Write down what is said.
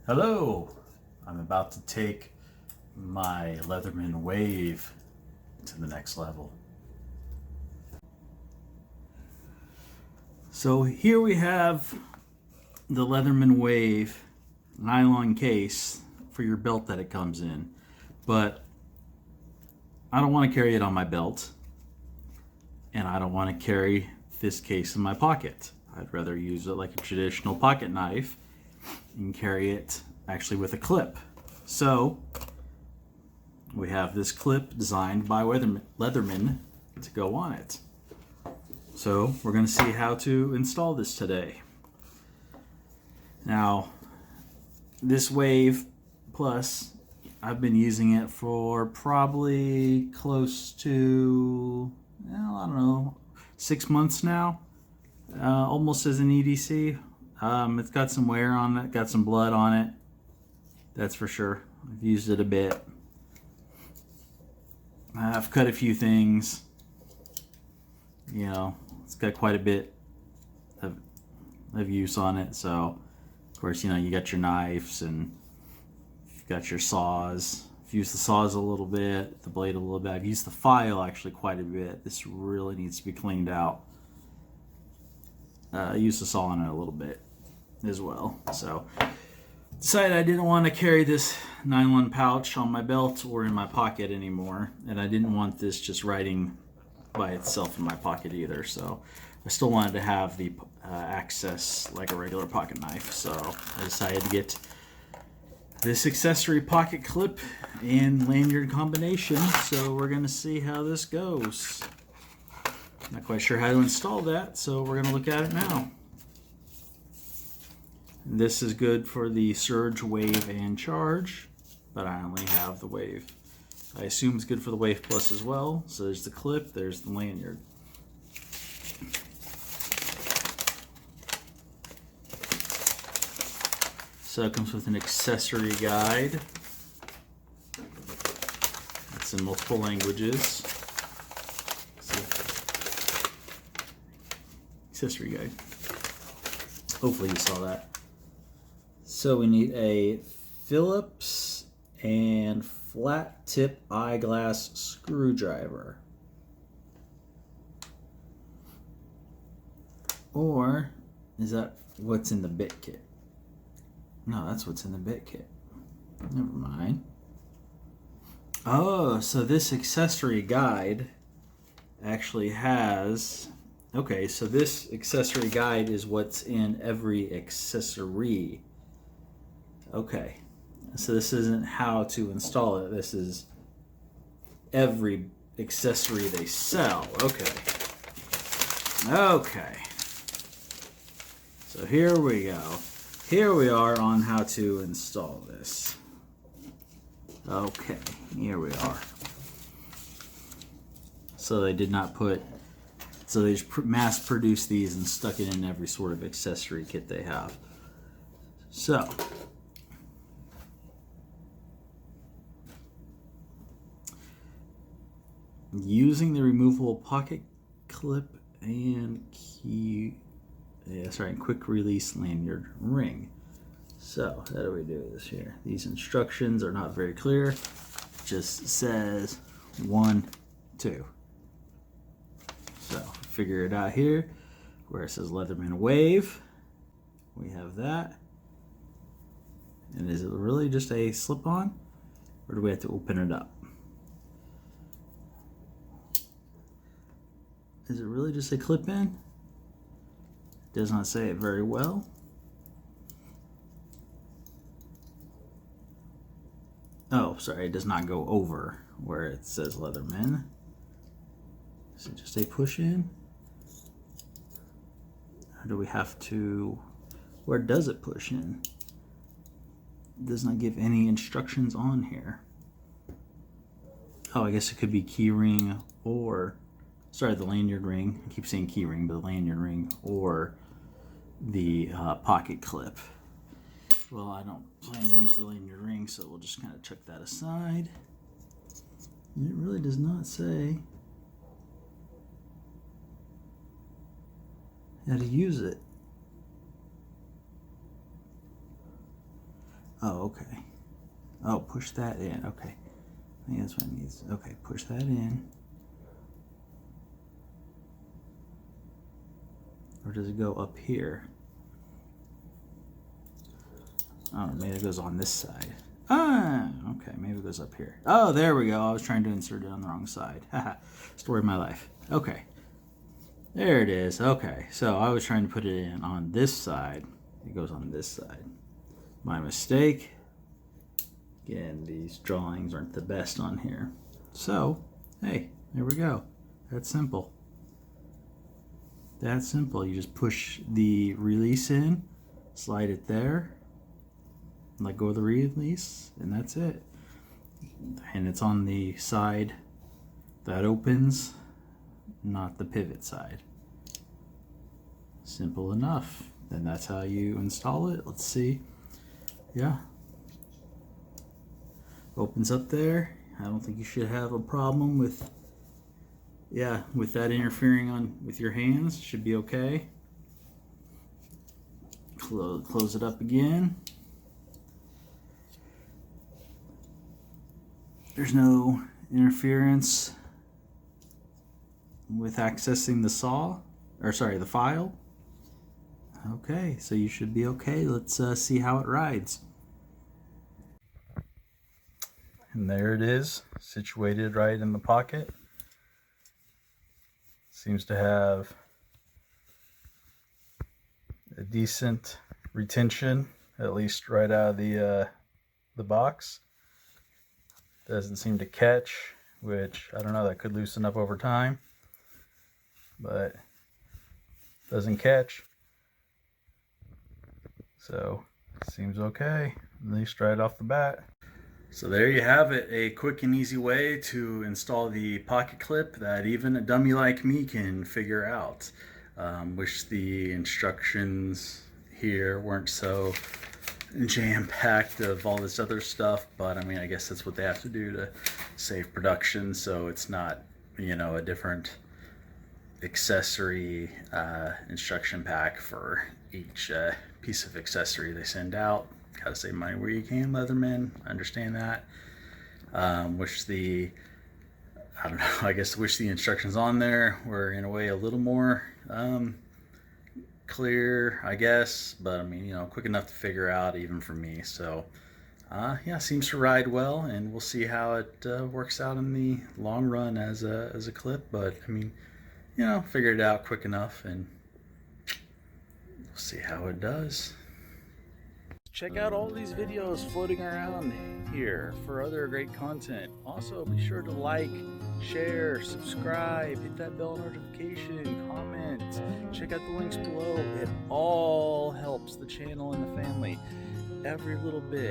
Hello! I'm about to take my Leatherman Wave to the next level. So here we have the Leatherman Wave nylon case for your belt that it comes in, but I don't want to carry it on my belt, and I don't want to carry this case in my pocket. I'd rather use it like a traditional pocket knife and carry it actually with a clip. So we have this clip designed by Leatherman to go on it. So we're going to see how to install this today. Now, this Wave Plus, I've been using it for probably close to, well, I don't know, 6 months now. Almost as an EDC. It's got some wear on it, got some blood on it. That's for sure. I've used it a bit. I've cut a few things. You know, it's got quite a bit of use on it. So, of course, you know, you got your knives and you've got your saws. I've used the saws a little bit, the blade a little bit. I've used the file actually quite a bit. This really needs to be cleaned out. I used the saw on it a little bit as well. So decided I didn't want to carry this nylon pouch on my belt or in my pocket anymore, and I didn't want this just riding by itself in my pocket either. So I still wanted to have the access like a regular pocket knife. So I decided to get this accessory pocket clip and lanyard combination. So we're going to see how this goes. Not quite sure how to install that, so we're going to look at it now. This is good for the Surge, Wave, and Charge, but I only have the Wave. I assume it's good for the Wave Plus as well. So there's the clip, there's the lanyard. So it comes with an accessory guide. It's in multiple languages. Accessory guide. Hopefully you saw that. So we need a Phillips and flat tip eyeglass screwdriver. Or is that what's in the bit kit? No, that's what's in the bit kit. Never mind. Oh, so this accessory guide actually has... Okay, so this accessory guide is what's in every accessory. Okay, so this isn't how to install it. This is every accessory they sell. Okay. Okay. So here we go. Here we are on how to install this. Okay, here we are. So they did not put... So they just mass produced these and stuck it in every sort of accessory kit they have. So, using the removable pocket clip and quick release lanyard ring. So, how do we do this here? These instructions are not very clear. It just says 1, 2. So, figure it out here where it says Leatherman Wave. We have that. And is it really just a slip-on? Or do we have to open it up? Is it really just a clip-in? It does not say it very well. Oh, sorry, it does not go over where it says Leatherman. Is it just a push in? Or do we have to... Where does it push in? It does not give any instructions on here. Oh, I guess it could be key ring or... Sorry, the lanyard ring. I keep saying key ring, but the lanyard ring or the pocket clip. Well, I don't plan to use the lanyard ring, so we'll just kind of chuck that aside. And it really does not say how to use it. Oh, okay. Oh, push that in. Okay. I think that's what it needs. Okay, push that in. Or does it go up here? Oh, maybe it goes on this side. Ah, okay, maybe it goes up here. Oh, there we go. I was trying to insert it on the wrong side. Haha, story of my life. Okay. There it is. Okay, so I was trying to put it in on this side. It goes on this side. My mistake. Again, these drawings aren't the best on here. So, hey, there we go. That's simple. That's simple. You just push the release in, slide it there, let go of the release, and that's it. And it's on the side that opens, not the pivot side. Simple enough. Then that's how you install it. Let's see. Yeah. Opens up there. I don't think you should have a problem with, yeah, with that interfering on with your hands. Should be okay. Close it up again. There's no interference with accessing the saw, or sorry, the file. Okay, so you should be okay. Let's see how it rides. And there it is, situated right in the pocket. Seems to have a decent retention, at least right out of the box. Doesn't seem to catch, which I don't know, that could loosen up over time, but doesn't catch. So seems okay, at least right off the bat. So there you have it, a quick and easy way to install the pocket clip that even a dummy like me can figure out. Wish the instructions here weren't so jam-packed of all this other stuff, but I mean, I guess that's what they have to do to save production, so it's not, you know, a different accessory instruction pack for each piece of accessory they send out. Gotta save money where you can, Leatherman. I understand that. Wish the, I don't know, I guess wish the instructions on there were in a way a little more clear, I guess, but I mean, you know, quick enough to figure out even for me. So yeah, seems to ride well, and we'll see how it works out in the long run as a clip. But I mean, you know, figured it out quick enough, and we'll see how it does. Check out all these videos floating around here for other great content. Also, be sure to like, share, subscribe, hit that bell notification, comment, check out the links below. It all helps the channel and the family. Every little bit.